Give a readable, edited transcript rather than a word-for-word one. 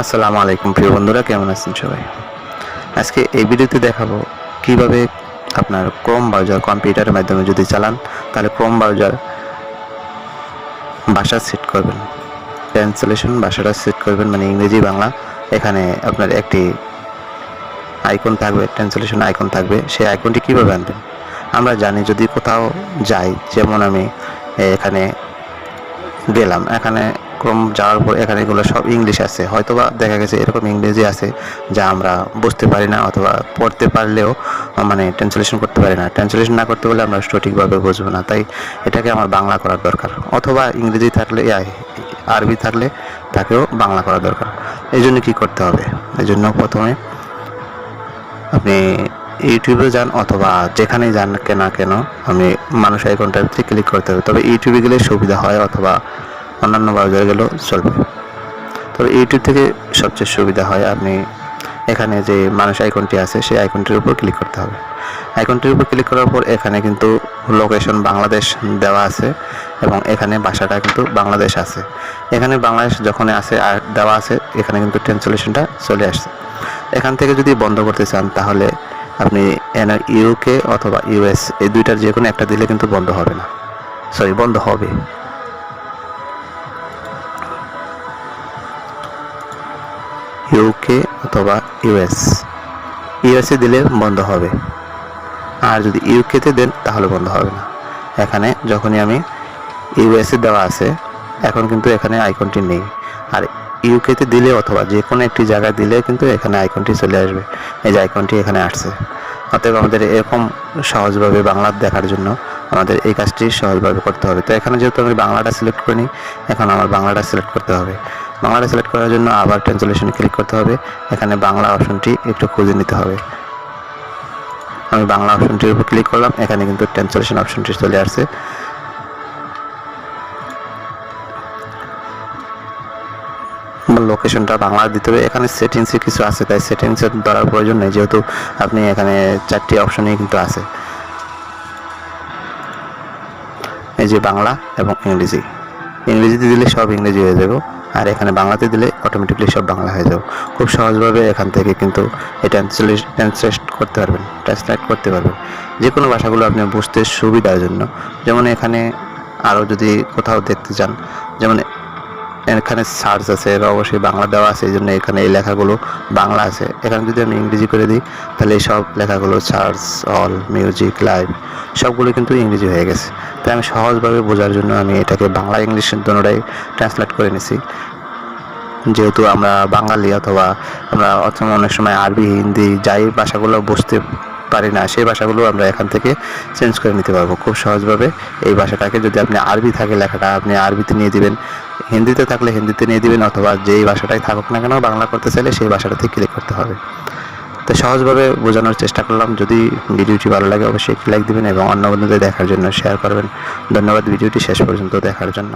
আসসালামু আলাইকুম প্রিয় বন্ধুরা, কেমন আছেন সবাই? আজকে এই ভিডিওতে দেখাবো কিভাবে আপনার ক্রোম ব্রাউজার কম্পিউটারের মাধ্যমে যদি চালান তাহলে ক্রোম ব্রাউজার ভাষা সেট করবেন, ট্রান্সলেশন ভাষাটা সেট করবেন, মানে ইংরেজি বাংলা। এখানে আপনার একটি আইকন থাকবে, ট্রান্সলেশন আইকন থাকবে। সেই আইকনটি কীভাবে আনবেন? আমরা জানি যদি কোথাও যাই, যেমন আমি এখানে গেলাম, এখানে ক্রোম যাওয়ার পর এখানে এগুলো সব ইংলিশ আছে, হয়তোবা দেখা গেছে এরকম ইংরেজি আছে যা আমরা বুঝতে পারি না, অথবা পড়তে পারলেও মানে ট্রান্সলেশন করতে পারি না। ট্রান্সলেশন না করতে পারলে আমরা সঠিকভাবে বুঝবো না, তাই এটাকে আমার বাংলা করার দরকার, অথবা ইংরেজি থাকলে আরবি থাকলে তাকেও বাংলা করা দরকার। এই জন্য কী করতে হবে? এই জন্য প্রথমে আপনি ইউটিউবে যান, অথবা যেখানেই যান কেন আমি মানুষ আইকনটাতে ক্লিক করতে হবে। তবে ইউটিউবে গেলে সুবিধা হয়, অথবা অন্যান্য ব্রাউজারে গেলেও চলবে। তবে ইউটিউব থেকে সবচেয়ে সুবিধা হয়। আপনি এখানে যে মানুষ আইকনটি আছে সেই আইকনটির উপর ক্লিক করতে হবে। আইকনটির উপর ক্লিক করার পর এখানে কিন্তু লোকেশন বাংলাদেশ দেওয়া আছে, এবং এখানে ভাষাটা কিন্তু বাংলাদেশ আছে। এখানে বাংলাদেশ যখন আছে আর দেওয়া আছে, এখানে কিন্তু ট্রান্সলেশনটা চলে আসছে। এখান থেকে যদি বন্ধ করতে চান তাহলে আপনি ইউকে অথবা ইউএস এই দুইটার যে কোনো একটা দিলে কিন্তু বন্ধ হবে না, বন্ধ হবে। ইউকে অথবা ইউএসএ দিলে বন্ধ হবে, আর যদি ইউকেতে দেন তাহলে বন্ধ হবে না। এখানে যখনই আমি ইউএসএ দেওয়া আছে, এখন কিন্তু এখানে আইকনটি নেই, আর ইউকেতে দিলে অথবা যে কোনো একটি জায়গায় দিলে কিন্তু এখানে আইকনটি চলে আসবে। এই যে আইকনটি এখানে আসছে। অতএব আমাদের এরকম সহজভাবে বাংলা দেখার জন্য আমাদের এই কাজটি সহজভাবে করতে হবে। তো এখানে যেহেতু আমি বাংলাটা সিলেক্ট করিনি, এখন আমার বাংলাটা সিলেক্ট করতে হবে। বাংলাটা সিলেক্ট করার জন্য আবার ট্রান্সলেশনে ক্লিক করতে হবে। এখানে বাংলা অপশনটি একটু খুঁজে নিতে হবে। আমি বাংলা অপশনটির উপর ক্লিক করলাম, এখানে কিন্তু ট্রান্সলেশন অপশনটি চলে আসছে। লোকেশনটা বাংলা দিতে হবে। এখানে সেটিংসে কিছু আছে, তাই সেটিংসের ধরার প্রয়োজন নেই, যেহেতু আপনি এখানে 4টি অপশনই কিন্তু আছে। এই যে বাংলা এবং ইংরেজিতে দিলে সব ইংরেজি হয়ে যাবে, আর এখানে বাংলাতে দিলে অটোমেটিকলি সব বাংলা হয়ে যাবে। খুব সহজভাবে এখান থেকে কিন্তু এটা ট্রান্সলেট করতে পারবেন যে কোনো ভাষাগুলো আপনি বুঝতে সুবিধার জন্য। যেমন এখানে আরও যদি কোথাও দেখতে চান, যেমন এখানে সার্চ আছে, অবশ্যই বাংলা দেওয়া আছে, এই জন্য এখানে এই লেখাগুলো বাংলা আছে। এখানে যদি আমি ইংরেজি করে দিই তাহলে এই সব লেখাগুলো সার্চ, অল, মিউজিক, লাইভ সবগুলো কিন্তু ইংরেজি হয়ে গেছে। তাই আমি সহজভাবে বোঝার জন্য আমি এটাকে বাংলা ইংলিশের দুটোটাই ট্রান্সলেট করে নিছি। যেহেতু আমরা বাঙালি, অথবা আমরা অনেক সময় আরবি, হিন্দি যাই ভাষাগুলো বুঝতে পারি না, সেই ভাষাগুলো আমরা এখান থেকে চেঞ্জ করে নিতে পারবো খুব সহজভাবে। এই ভাষাটাকে যদি আপনি আরবি থাকে লেখাটা আপনি আরবিতে নিয়ে দিবেন, হিন্দিতে থাকলে হিন্দিতে নিয়ে দিবেন, অথবা যেই ভাষাটাই থাকুক না কেন বাংলা করতে চাইলে সেই ভাষাটাতে ক্লিক করতে হবে। তো সহজভাবে বোঝানোর চেষ্টা করলাম। যদি ভিডিওটি ভালো লাগে অবশ্যই একটি লাইক দিবেন এবং অন্য বন্ধুদের দেখার জন্য শেয়ার করবেন। ধন্যবাদ ভিডিওটি শেষ পর্যন্ত দেখার জন্য।